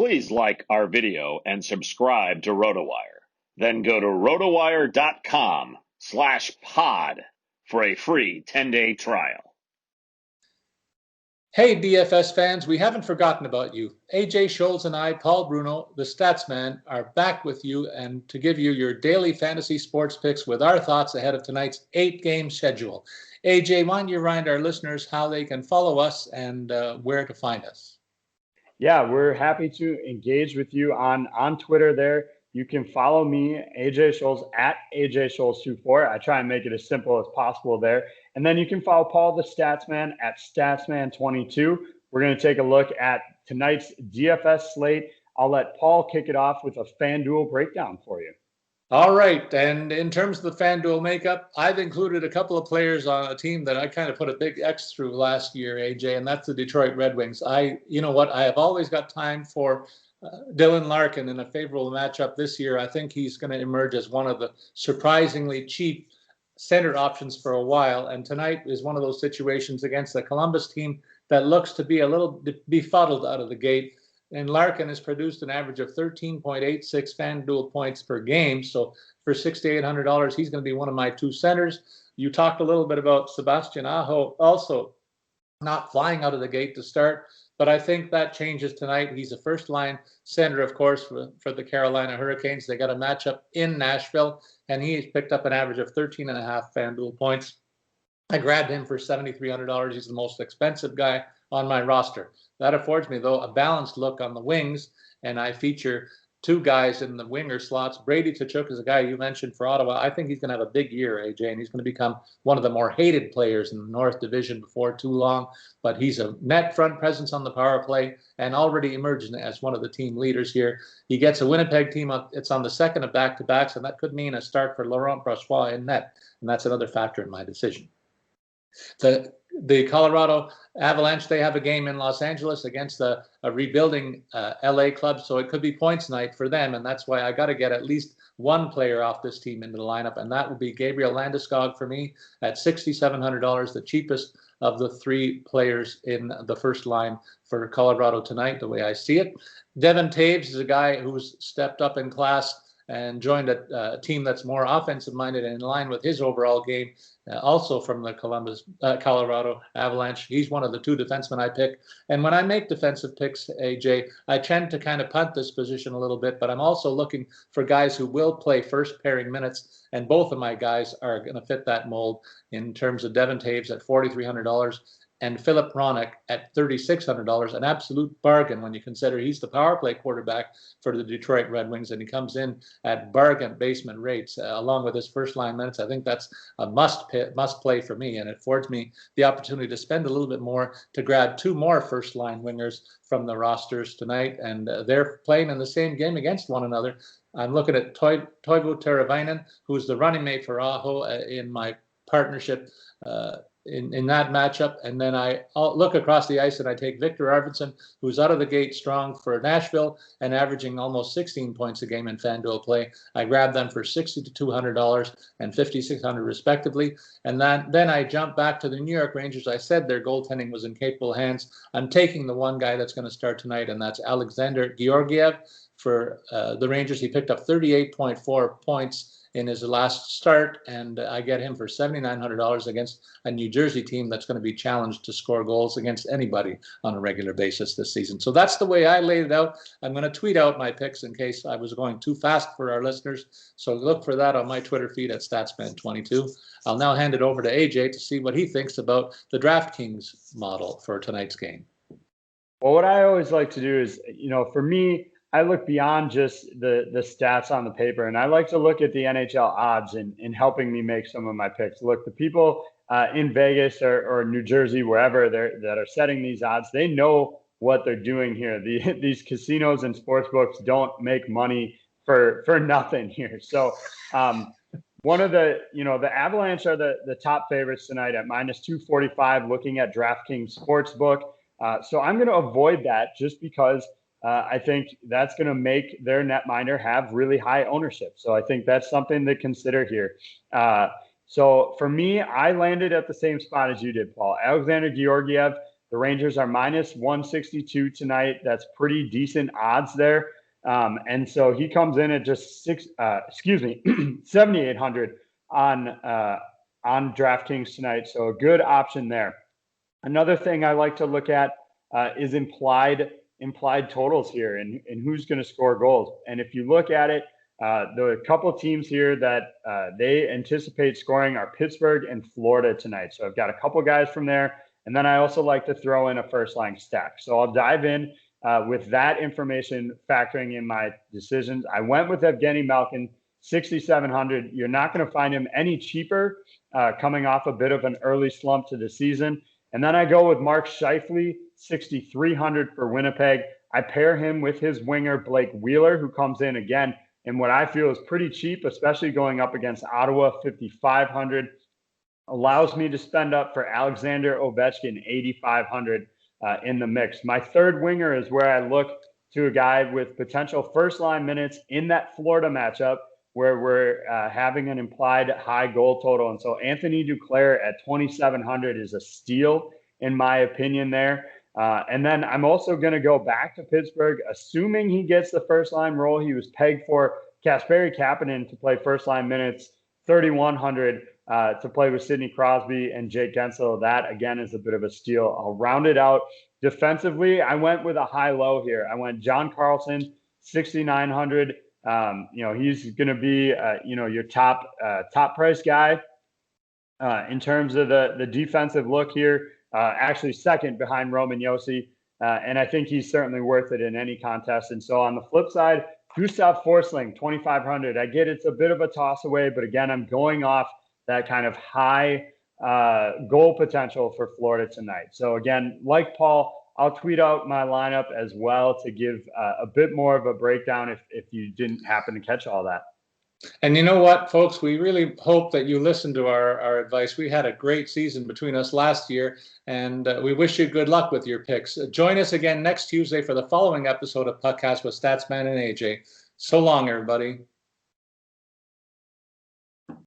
please like our video and subscribe to RotoWire. Then go to rotowire.com/pod for a free 10-day trial. Hey, DFS fans, we haven't forgotten about you. AJ Scholes and I, Paul Bruno, the Statsman, are back with you and to give you your daily fantasy sports picks with our thoughts ahead of tonight's 8-game schedule. AJ, why don't you remind our listeners how they can follow us and where to find us? Yeah, we're happy to engage with you on Twitter there. You can follow me, AJ Scholes, at AJ Scholes24. I try and make it as simple as possible there. And then you can follow Paul the Statsman at Statsman22. We're going to take a look at tonight's DFS slate. I'll let Paul kick it off with a Fanduel breakdown for you. All right, and in terms of the FanDuel makeup, I've included a couple of players on a team that I kind of put a big X through last year, AJ, and that's the Detroit Red Wings. You know what, I have always got time for Dylan Larkin in a favorable matchup this year. I think he's going to emerge as one of the surprisingly cheap center options for a while, and tonight is one of those situations against the Columbus team that looks to be a little befuddled out of the gate. And Larkin has produced an average of 13.86 FanDuel points per game. So for $6,800, he's going to be one of my two centers. You talked a little bit about Sebastian Ajo also not flying out of the gate to start, but I think that changes tonight. He's a first-line center, of course, for the Carolina Hurricanes. They got a matchup in Nashville, and he's picked up an average of 13.5 FanDuel points. I grabbed him for $7,300. He's the most expensive guy on my roster. That affords me, though, a balanced look on the wings, and I feature two guys in the winger slots. Brady Tachook is a guy you mentioned for Ottawa. I think he's going to have a big year, AJ, and he's going to become one of the more hated players in the North Division before too long. But he's a net front presence on the power play and already emerging as one of the team leaders here. He gets a Winnipeg team. It's on the second of back-to-backs, and that could mean a start for Laurent Brossoit in net, and that's another factor in my decision. The Colorado Avalanche, they have a game in Los Angeles against a rebuilding LA club, so it could be points night for them, and that's why I got to get at least one player off this team into the lineup, and that would be Gabriel Landeskog for me at $6,700, the cheapest of the three players in the first line for Colorado tonight, the way I see it. Devin Taves is a guy who's stepped up in class and joined a team that's more offensive-minded and in line with his overall game, also from the Colorado Avalanche. He's one of the two defensemen I pick. And when I make defensive picks, AJ, I tend to kind of punt this position a little bit, but I'm also looking for guys who will play first pairing minutes, and both of my guys are going to fit that mold in terms of Devin Taves at $4,300 and Philip Hronek at $3,600, an absolute bargain when you consider he's the power play quarterback for the Detroit Red Wings, and he comes in at bargain basement rates along with his first line minutes. I think that's a must play for me, and it affords me the opportunity to spend a little bit more to grab two more first line wingers from the rosters tonight, and they're playing in the same game against one another. I'm looking at Toivo Teravainen, who's the running mate for Aho in my partnership in that matchup, and then I'll look across the ice and I take Victor Arvidsson, who's out of the gate strong for Nashville and averaging almost 16 points a game in FanDuel play. I grab them for $6,200 and $5,600 respectively, and then I jump back to the New York Rangers. I said their goaltending was in capable hands. I'm taking the one guy that's going to start tonight, and that's Alexander Giorgiev for the Rangers. He picked up 38.4 points in his last start, and I get him for $7,900 against a New Jersey team that's going to be challenged to score goals against anybody on a regular basis this season. So that's the way I laid it out. I'm going to tweet out my picks in case I was going too fast for our listeners. So look for that on my Twitter feed at Statsman22. I'll now hand it over to AJ to see what he thinks about the DraftKings model for tonight's game. Well, what I always like to do is, for me, I look beyond just the stats on the paper, and I like to look at the NHL odds in helping me make some of my picks. Look, the people in Vegas or New Jersey, wherever that are setting these odds, they know what they're doing here. These casinos and sports books don't make money for nothing here. So one of the Avalanche are the top favorites tonight at -245 looking at DraftKings Sportsbook. So I'm going to avoid that just because I think that's going to make their netminder have really high ownership. So I think that's something to consider here. So for me, I landed at the same spot as you did, Paul. Alexander Georgiev The Rangers are minus 162 tonight. That's pretty decent odds there. And so he comes in at just 7,800 on DraftKings tonight. So a good option there. Another thing I like to look at is implied totals here and who's going to score goals. And if you look at it, the couple teams here that they anticipate scoring are Pittsburgh and Florida tonight. So I've got a couple guys from there. And then I also like to throw in a first line stack. So I'll dive in with that information factoring in my decisions. I went with Evgeny Malkin, 6,700. You're not going to find him any cheaper coming off a bit of an early slump to the season. And then I go with Mark Scheifele, 6,300 for Winnipeg. I pair him with his winger, Blake Wheeler, who comes in again in what I feel is pretty cheap, especially going up against Ottawa, 5,500. Allows me to spend up for Alexander Ovechkin, 8,500 in the mix. My third winger is where I look to a guy with potential first-line minutes in that Florida matchup where we're having an implied high goal total. And so Anthony Duclair at 2,700 is a steal, in my opinion there. And then I'm also going to go back to Pittsburgh, assuming he gets the first-line role. He was pegged for Kasperi Kapanen to play first-line minutes, 3,100 to play with Sidney Crosby and Jake Guentzel. That, again, is a bit of a steal. I'll round it out. Defensively, I went with a high-low here. I went John Carlson, 6,900. He's going to be, your top price guy in terms of the defensive look here. Actually second behind Roman Josi. And I think he's certainly worth it in any contest. And so on the flip side, Gustav Forsling, 2,500. I get it's a bit of a toss away, but again, I'm going off that kind of high goal potential for Florida tonight. So again, like Paul, I'll tweet out my lineup as well to give a bit more of a breakdown if you didn't happen to catch all that. And you know what, folks, we really hope that you listened to our advice. We had a great season between us last year, and we wish you good luck with your picks. Join us again next Tuesday for the following episode of Puckcast with Statsman and AJ. So long, everybody.